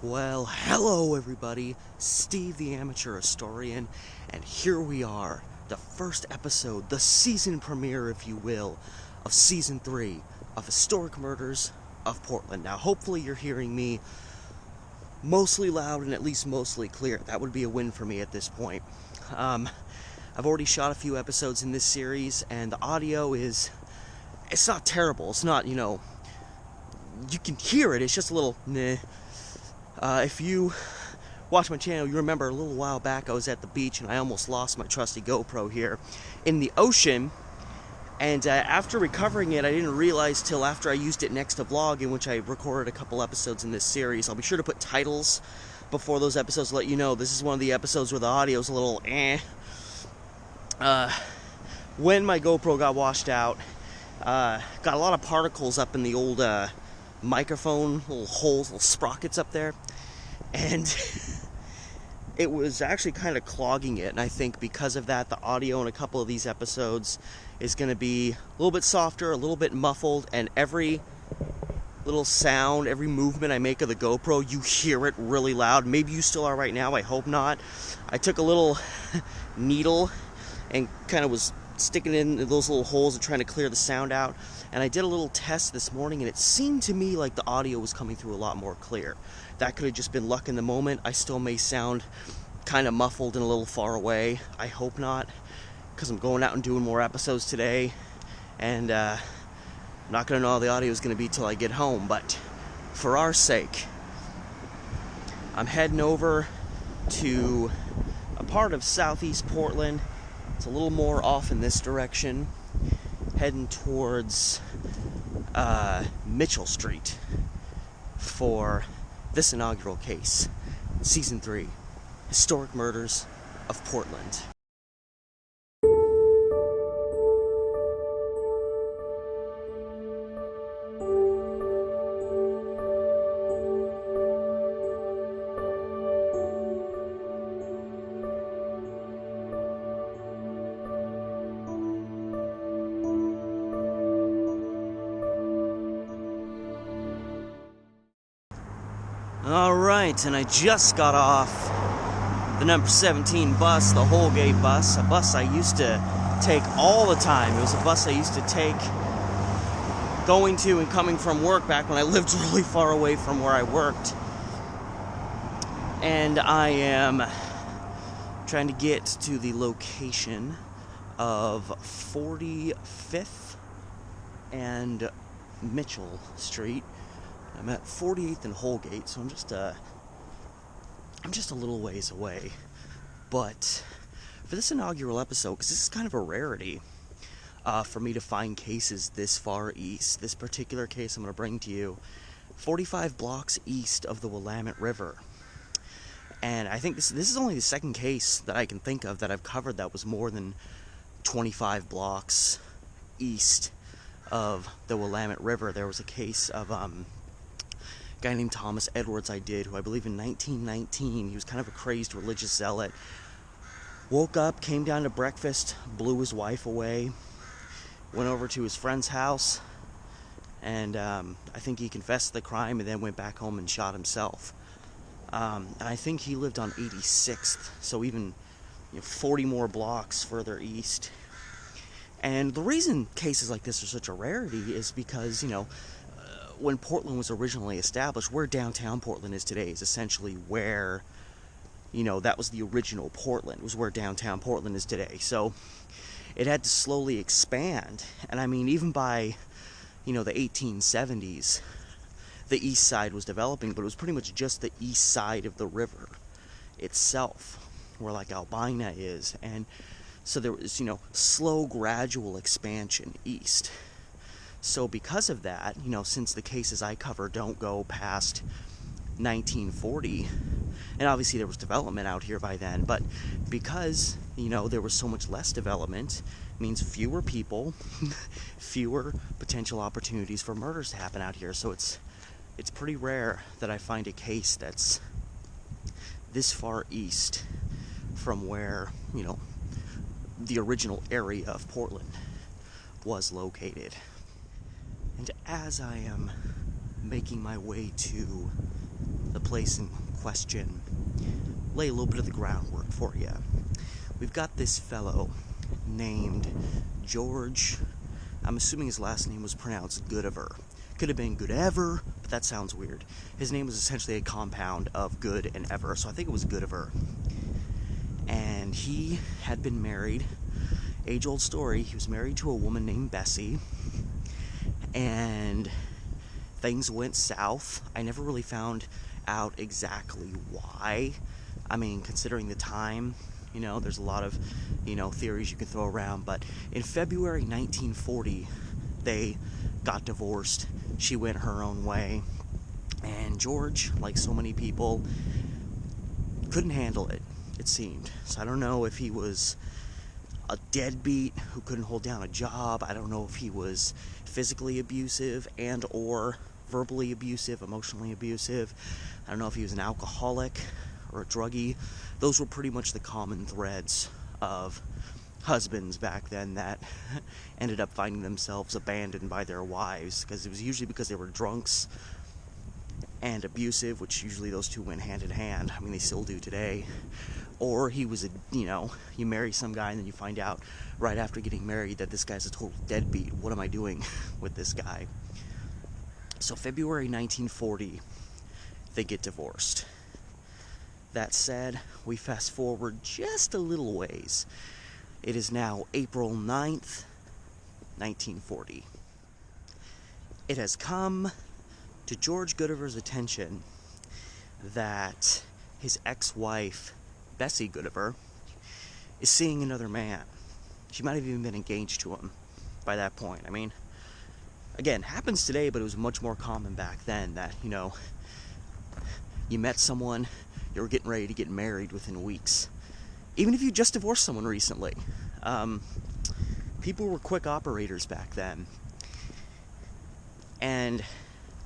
Well, hello everybody, Steve the Amateur Historian, and here we are, the first episode, the season premiere, if you will, of Season 3 of Historic Murders of Portland. Now, hopefully you're hearing me mostly loud and at least mostly clear. That would be a win for me at this point. I've already shot a few episodes in this series, and the audio it's not terrible. It's not, you can hear it, it's just a little meh. If you watch my channel, you remember a little while back I was at the beach and I almost lost my trusty GoPro here in the ocean. And after recovering it, I didn't realize till after I used it next to vlog, in which I recorded a couple episodes in this series. I'll be sure to put titles before those episodes to let you know this is one of the episodes where the audio's a little when my GoPro got washed out, got a lot of particles up in the old microphone, little holes, little sprockets up there, and it was actually kind of clogging it. And I think because of that, the audio in a couple of these episodes is going to be a little bit softer, a little bit muffled, and every little sound, every movement I make of the GoPro, you hear it really loud. Maybe you still are right now, I hope not. I took a little needle and kind of was sticking in those little holes and trying to clear the sound out. And I did a little test this morning, and it seemed to me like the audio was coming through a lot more clear. That could have just been luck in the moment. I still may sound kind of muffled and a little far away. I hope not, because I'm going out and doing more episodes today, and I'm not going to know how the audio is going to be till I get home. But for our sake, I'm heading over to a part of southeast Portland. It's a little more off in this direction, heading towards Mitchell Street for this inaugural case, Season 3, Historic Murders of Portland. Alright, and I just got off the number 17 bus, the Holgate bus, a bus I used to take all the time. It was a bus I used to take going to and coming from work back when I lived really far away from where I worked. And I am trying to get to the location of 45th and Mitchell Street. I'm at 48th and Holgate, so I'm just a little ways away. But for this inaugural episode, because this is kind of a rarity for me to find cases this far east, this particular case I'm going to bring to you 45 blocks east of the Willamette River. And I think this is only the second case that I can think of that I've covered that was more than 25 blocks east of the Willamette River. There was a case of guy named Thomas Edwards I did, who I believe in 1919, he was kind of a crazed religious zealot, woke up, came down to breakfast, blew his wife away, went over to his friend's house, and I think he confessed to the crime and then went back home and shot himself. And I think he lived on 86th, so even 40 more blocks further east. And the reason cases like this are such a rarity is because, when Portland was originally established, where downtown Portland is today is essentially where, that was the original Portland, was where downtown Portland is today. So it had to slowly expand. And I mean, even by, the 1870s, the east side was developing, but it was pretty much just the east side of the river itself, where like Albina is. And so there was, slow, gradual expansion east. So because of that, since the cases I cover don't go past 1940, and obviously there was development out here by then, but because, there was so much less development, means fewer people, fewer potential opportunities for murders to happen out here. So it's pretty rare that I find a case that's this far east from where, the original area of Portland was located. And as I am making my way to the place in question, lay a little bit of the groundwork for you. We've got this fellow named George, I'm assuming his last name was pronounced Goodever. Could have been Goodever, but that sounds weird. His name was essentially a compound of good and ever, so I think it was Goodever. And he had been married, age-old story, he was married to a woman named Bessie, and things went south. I never really found out exactly why. I mean, considering the time, there's a lot of, theories you can throw around, but in February 1940, they got divorced. She went her own way, and George, like so many people, couldn't handle it, it seemed. So I don't know if he was a deadbeat who couldn't hold down a job. I don't know if he was physically abusive and or verbally abusive, emotionally abusive. I don't know if he was an alcoholic or a druggie. Those were pretty much the common threads of husbands back then that ended up finding themselves abandoned by their wives, because it was usually because they were drunks and abusive, which usually those two went hand in hand. I mean, they still do today. Or he was you marry some guy and then you find out right after getting married that this guy's a total deadbeat. What am I doing with this guy? So February 1940, they get divorced. That said, we fast forward just a little ways. It is now April 9th, 1940. It has come to George Goodever's attention that his ex-wife, Bessie Goodever, is seeing another man. She might have even been engaged to him by that point. I mean, again, happens today, but it was much more common back then that, you met someone, you were getting ready to get married within weeks. Even if you just divorced someone recently. People were quick operators back then. And,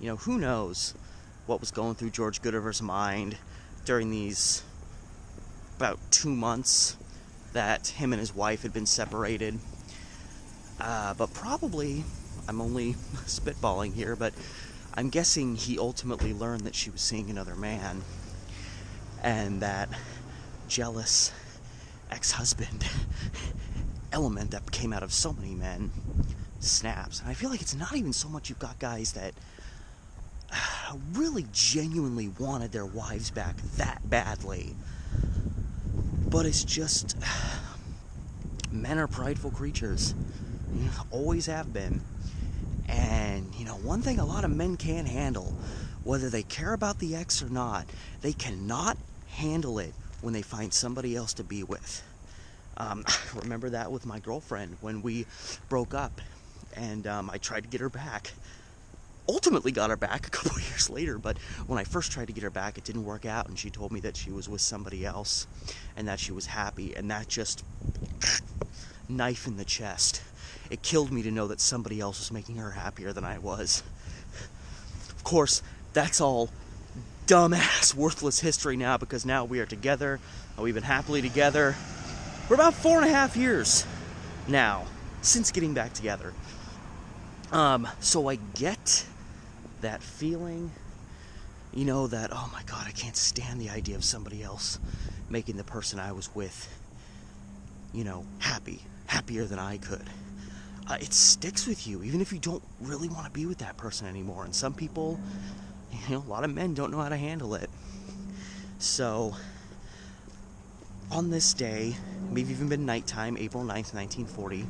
who knows what was going through George Goodever's mind during these about 2 months that him and his wife had been separated. But probably, I'm only spitballing here, but I'm guessing he ultimately learned that she was seeing another man, and that jealous ex-husband element that came out of so many men snaps. And I feel like it's not even so much you've got guys that really genuinely wanted their wives back that badly, but it's just men are prideful creatures, always have been. And one thing a lot of men can't handle, whether they care about the ex or not, they cannot handle it when they find somebody else to be with. I remember that with my girlfriend when we broke up, and I tried to get her back. Ultimately got her back a couple years later, but when I first tried to get her back, it didn't work out, and she told me that she was with somebody else and that she was happy, and that just knife in the chest. It killed me to know that somebody else was making her happier than I was. Of course, that's all dumbass, worthless history now, because now we are together, and we've been happily together for about 4.5 years now, since getting back together. So I get that feeling, that, oh my God, I can't stand the idea of somebody else making the person I was with, happier than I could. It sticks with you, even if you don't really want to be with that person anymore. And some people, a lot of men don't know how to handle it. So, on this day, maybe even been nighttime, April 9th, 1940,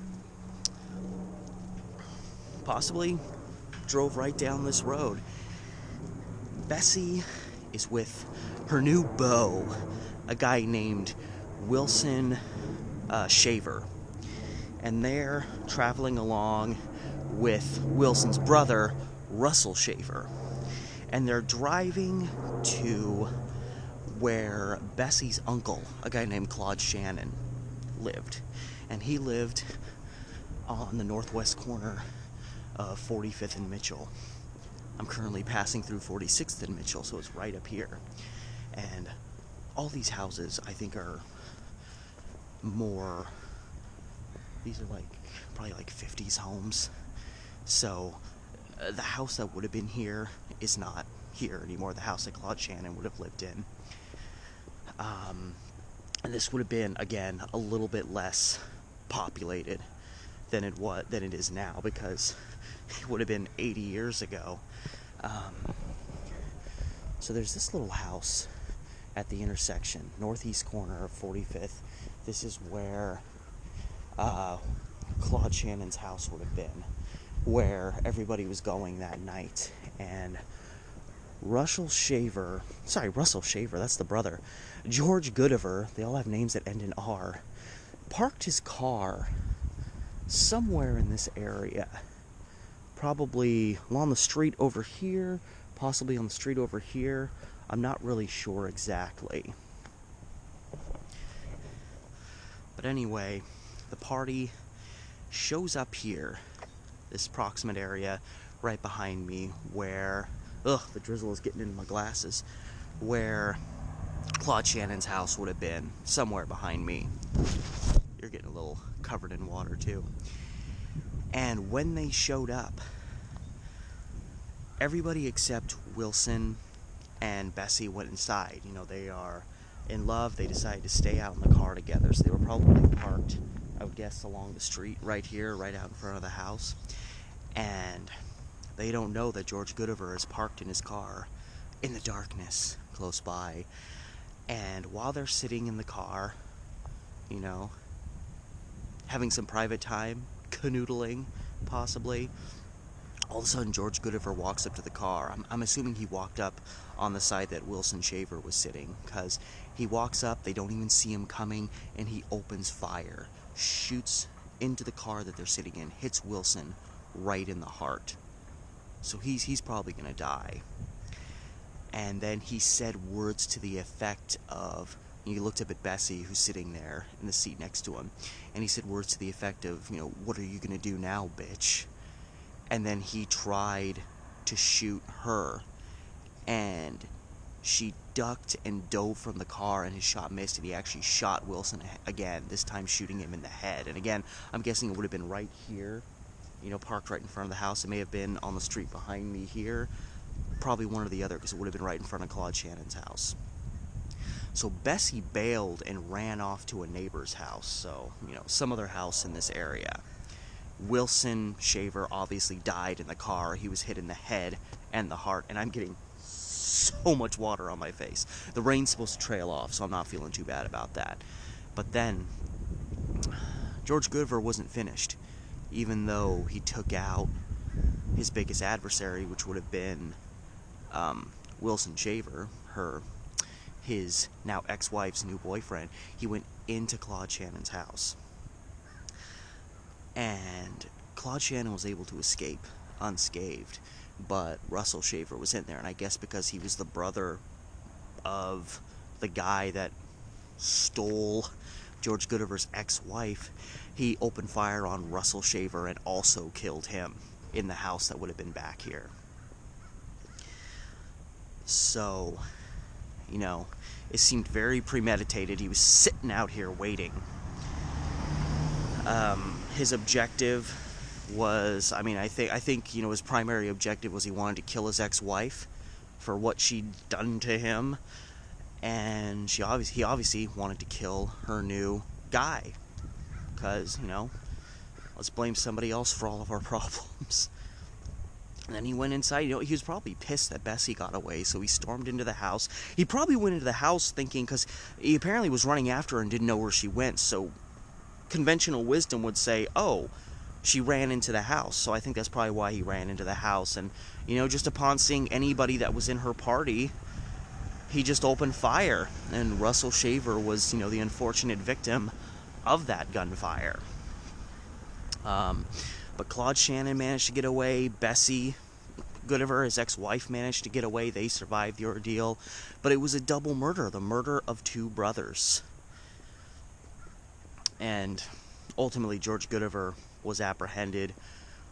possibly drove right down this road. Bessie is with her new beau, a guy named Wilson Shaver. And they're traveling along with Wilson's brother, Russell Shaver. And they're driving to where Bessie's uncle, a guy named Claude Shannon, lived. And he lived on the northwest corner of 45th and Mitchell. I'm currently passing through 46th and Mitchell, so it's right up here. And all these houses, I think, are more... These are probably 50s homes. So the house that would have been here is not here anymore, the house that Claude Shannon would have lived in. And this would have been, again, a little bit less populated than it is now, because it would have been 80 years ago. So there's this little house at the intersection, northeast corner of 45th. This is where Claude Shannon's house would have been, where everybody was going that night. And Russell Shaver, that's the brother, George Goodever, they all have names that end in R, parked his car somewhere in this area. Probably along the street over here, possibly on the street over here. I'm not really sure exactly. But anyway, the party shows up here, this proximate area right behind me, where, the drizzle is getting into my glasses, where Claude Shannon's house would have been, somewhere behind me. You're getting a little covered in water too. And when they showed up, everybody except Wilson and Bessie went inside. You know, they are in love. They decided to stay out in the car together. So they were probably parked, I would guess, along the street right here, right out in front of the house. And they don't know that George Goodever is parked in his car in the darkness close by. And while they're sitting in the car, you know, having some private time, canoodling, possibly, all of a sudden George Goodever walks up to the car. I'm assuming he walked up on the side that Wilson Shaver was sitting, because he walks up, they don't even see him coming, and he opens fire, shoots into the car that they're sitting in, hits Wilson right in the heart. So he's probably gonna die. And then he said words to the effect of, he looked up at Bessie, who's sitting there in the seat next to him, and he said words to the effect of, you know, "What are you gonna do now, bitch?" And then he tried to shoot her, and she ducked and dove from the car, and his shot missed, and he actually shot Wilson again, this time shooting him in the head. And again, I'm guessing it would have been right here, you know, parked right in front of the house. It may have been on the street behind me here, probably one or the other, because it would have been right in front of Claude Shannon's house. So Bessie bailed and ran off to a neighbor's house, so, you know, some other house in this area. Wilson Shaver obviously died in the car. He was hit in the head and the heart, and I'm getting so much water on my face. The rain's supposed to trail off, so I'm not feeling too bad about that. But then, George Goodever wasn't finished, even though he took out his biggest adversary, which would have been Wilson Shaver, his now ex-wife's new boyfriend. He went into Claude Shannon's house. And Claude Shannon was able to escape unscathed, but Russell Shaver was in there, and I guess because he was the brother of the guy that stole George Goodever's ex-wife, he opened fire on Russell Shaver and also killed him in the house that would have been back here. So, you know, it seemed very premeditated. He was sitting out here waiting. His objective was, I think, you know, his primary objective was he wanted to kill his ex-wife for what she'd done to him, and he obviously wanted to kill her new guy, because, you know, let's blame somebody else for all of our problems. And then he went inside. You know, he was probably pissed that Bessie got away, so he stormed into the house. He probably went into the house thinking, because he apparently was running after her and didn't know where she went, so conventional wisdom would say, oh, she ran into the house. So I think that's probably why he ran into the house. And, you know, just upon seeing anybody that was in her party, he just opened fire. And Russell Shaver was, you know, the unfortunate victim of that gunfire. But Claude Shannon managed to get away. Bessie Goodever, his ex-wife, managed to get away. They survived the ordeal. But it was a double murder, the murder of two brothers. And ultimately, George Goodever was apprehended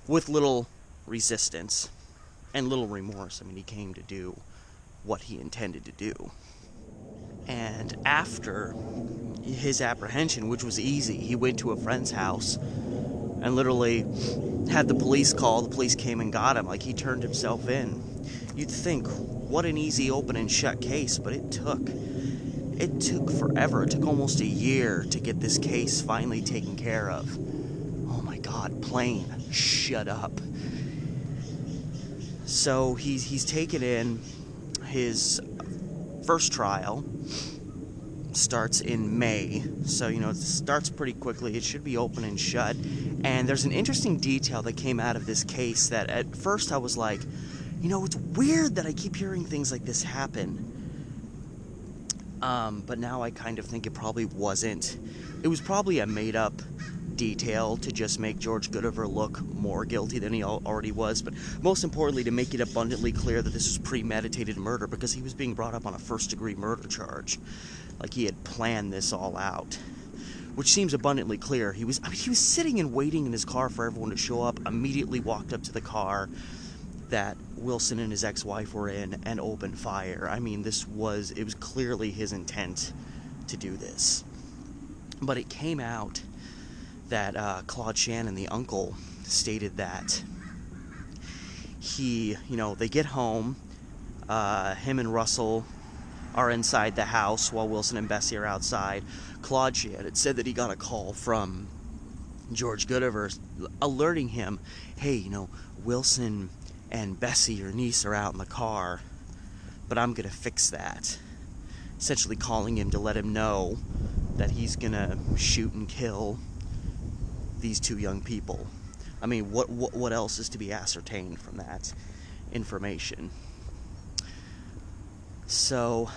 with little resistance and little remorse. I mean, he came to do what he intended to do. And after his apprehension, which was easy, he went to a friend's house and literally had the police call. The police came and got him. Like, he turned himself in. You'd think, what an easy open and shut case, but it took forever. It took almost a year to get this case finally taken care of. Oh my God, plane, shut up. So he's taken in. His first trial starts in May, so it starts pretty quickly. It should be open and shut. And there's an interesting detail that came out of this case that at first I was like, it's weird that I keep hearing things like this happen. But now I kind of think it probably wasn't. It was probably a made-up detail to just make George Goodever look more guilty than he already was, but most importantly to make it abundantly clear that this was premeditated murder, because he was being brought up on a first-degree murder charge. Like he had planned this all out, which seems abundantly clear. He was sitting and waiting in his car for everyone to show up, immediately walked up to the car that Wilson and his ex-wife were in and opened fire. I mean, it was clearly his intent to do this. But it came out that Claude Shannon, the uncle, stated that they get home, him and Russell are inside the house while Wilson and Bessie are outside. Claude Shannon said that he got a call from George Goodever alerting him, hey, Wilson and Bessie, your niece, are out in the car, but I'm going to fix that. Essentially calling him to let him know that he's going to shoot and kill these two young people. I mean, what else is to be ascertained from that information? So,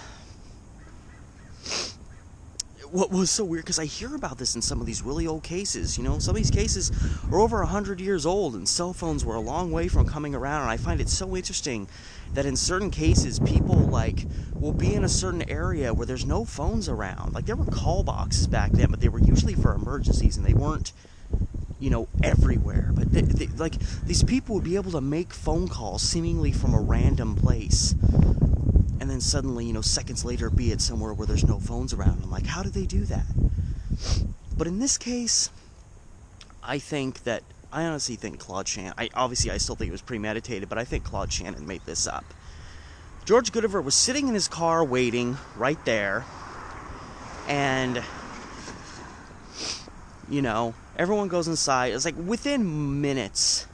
what was so weird, because I hear about this in some of these really old cases, some of these cases are over 100 years old, and cell phones were a long way from coming around, and I find it so interesting that in certain cases, people, will be in a certain area where there's no phones around. There were call boxes back then, but they were usually for emergencies, and they weren't, everywhere. But these people would be able to make phone calls seemingly from a random place, and then suddenly, seconds later, be it somewhere where there's no phones around. I'm like, how did they do that? But in this case, I honestly think Claude Shannon, I still think it was premeditated, but I think Claude Shannon made this up. George Goodever was sitting in his car waiting right there, and, everyone goes inside. It's within minutes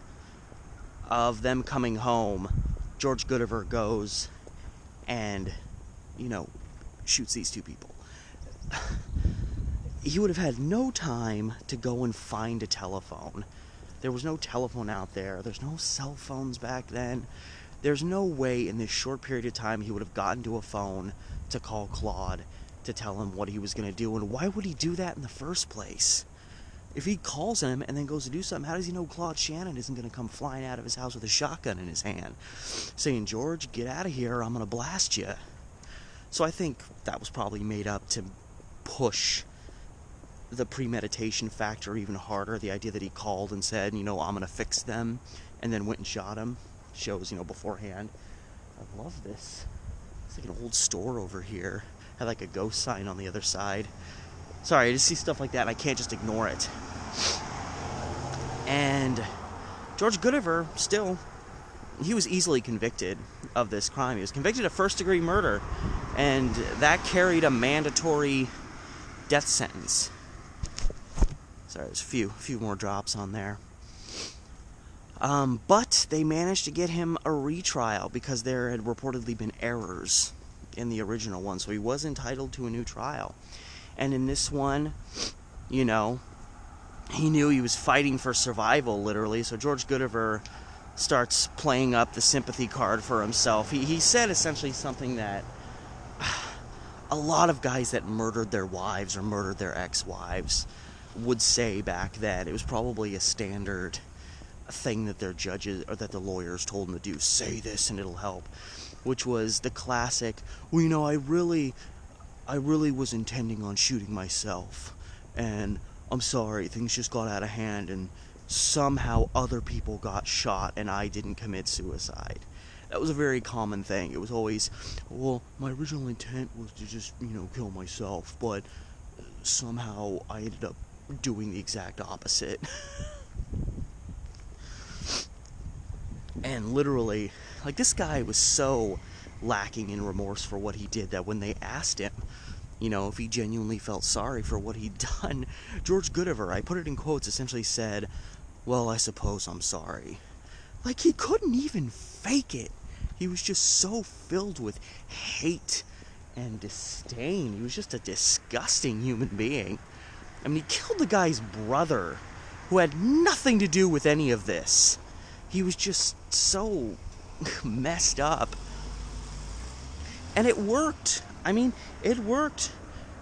of them coming home, George Goodever goes and, shoots these two people. He would have had no time to go and find a telephone. There was no telephone out there. There's no cell phones back then. There's no way in this short period of time he would have gotten to a phone to call Claude to tell him what he was going to do. And why would he do that in the first place? If he calls him and then goes to do something, how does he know Claude Shannon isn't going to come flying out of his house with a shotgun in his hand, saying, George, get out of here, or I'm going to blast you? So I think that was probably made up to push the premeditation factor even harder. The idea that he called and said, I'm going to fix them, and then went and shot him, shows, beforehand. I love this. It's an old store over here. Had a ghost sign on the other side. Sorry, I just see stuff like that and I can't just ignore it. And George Goodever, still, he was easily convicted of this crime. He was convicted of first-degree murder, and that carried a mandatory death sentence. Sorry, there's a few more drops on there. But they managed to get him a retrial because there had reportedly been errors in the original one, so he was entitled to a new trial. And in this one, he knew he was fighting for survival, literally, so George Goodever starts playing up the sympathy card for himself. He said essentially something that a lot of guys that murdered their wives or murdered their ex-wives would say back then. It was probably a standard thing that their judges or that the lawyers told them to do. Say this and it'll help. Which was the classic, I really was intending on shooting myself, and I'm sorry, things just got out of hand, and somehow other people got shot, and I didn't commit suicide. That was a very common thing. It was always, my original intent was to just, kill myself, but somehow I ended up doing the exact opposite. And literally, this guy was so lacking in remorse for what he did, that when they asked him, if he genuinely felt sorry for what he'd done, George Goodever, I put it in quotes, essentially said, "Well, I suppose I'm sorry." Like, he couldn't even fake it. He was just so filled with hate and disdain. He was just a disgusting human being. I mean, he killed the guy's brother, who had nothing to do with any of this. He was just so messed up. And it worked. I mean, it worked.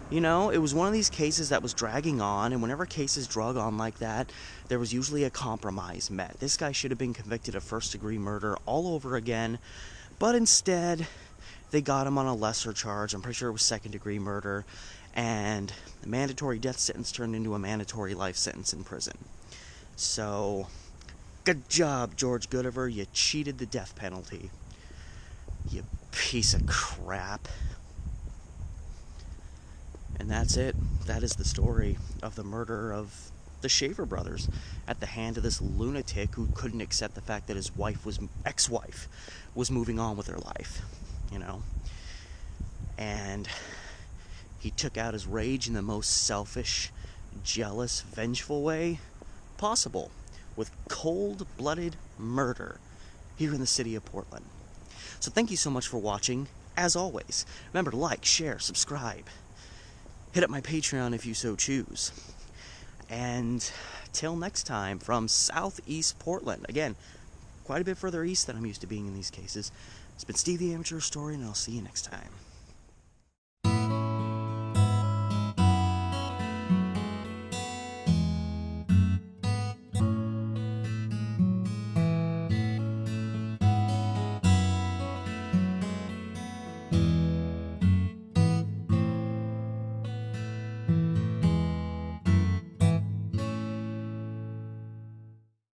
It was one of these cases that was dragging on, and whenever cases drug on like that, there was usually a compromise met. This guy should have been convicted of first-degree murder all over again, but instead, they got him on a lesser charge. I'm pretty sure it was second-degree murder, and the mandatory death sentence turned into a mandatory life sentence in prison. So, good job, George Goodever. You cheated the death penalty. You piece of crap. And that's it. That is the story of the murder of the Shaver brothers at the hand of this lunatic who couldn't accept the fact that his ex-wife was moving on with her life, And he took out his rage in the most selfish, jealous, vengeful way possible, with cold-blooded murder here in the city of Portland. So thank you so much for watching. As always, remember to like, share, subscribe. Hit up my Patreon if you so choose. And till next time, from Southeast Portland, again, quite a bit further east than I'm used to being in these cases, it's been Steve the Amateur Historian, and I'll see you next time.